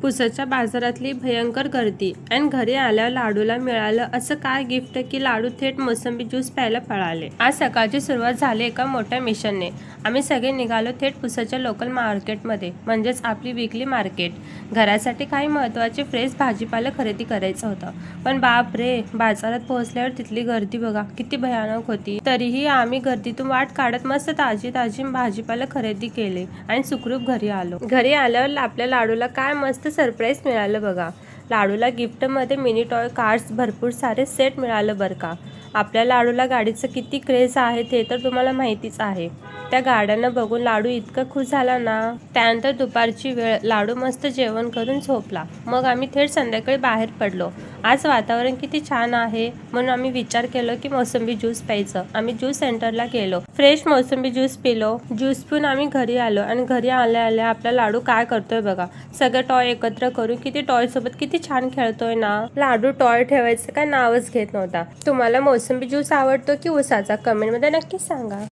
पुसाच्या बाजारातली भयंकर गर्दी आणि घरी आल्यावर लाडूला मिळालं असं काय गिफ्ट की लाडू थेट मोसंबी ज्यूस प्यायला पळाले। आज सकाळची सुरुवात झाली एका मोठ्या मिशनने। आम्ही सगळे निघालो थेट पुसाच्या लोकल मार्केटमध्ये, म्हणजेच आपली वीकली मार्केट। घरासाठी काही महत्त्वाचे फ्रेश भाजीपाला खरेदी करायचं होतं, पण बाप रे, बाजारात पोहोचल्यावर तिथली गर्दी बघा किती भयानक होती। तरीही आम्ही गर्दीतून वाट काढत मस्त ताजी ताजी भाजीपाला खरेदी केले आणि सुखरूप घरी आलो। घरी आल्यावर आपल्या लाडूला काय मस्त सरप्राईज मिळालं बघा। लाडूला गिफ्टमध्ये मिनी टॉय कार्स भरपूर सारे सेट मिळालं बरं का। आपल्या लाडूला गाडीचं किती क्रेज आहे ते तर तुम्हाला माहितीच आहे। त्या गाड्यांना बघून लाडू इतका खुश झाला ना। त्यानंतर दुपारची वेळ, लाडू मस्त जेवण करून झोपला। मग आम्ही थेट संध्याकाळी बाहेर पडलो। आज वातावरण किती छान आहे म्हणून आम्ही विचार केला की मोसंबी ज्यूस प्यायचं। आम्ही ज्यूस सेंटरला गेलो, फ्रेश मोसंबी ज्यूस पिलो। ज्यूस पिऊन आम्ही घरी आलो आणि घरी आल्या आल्या आपला लाडू काय करतोय बघा। सगळे टॉय एकत्र करून किती टॉय सोबत किती छान खेळतोय ना। लाडू टॉय ठेवायचं काय नावच घेत नव्हता। तुम्हाला मोसंबी ज्यूस आवडतो की उसाचा? कमेंटमध्ये नक्की सांगा।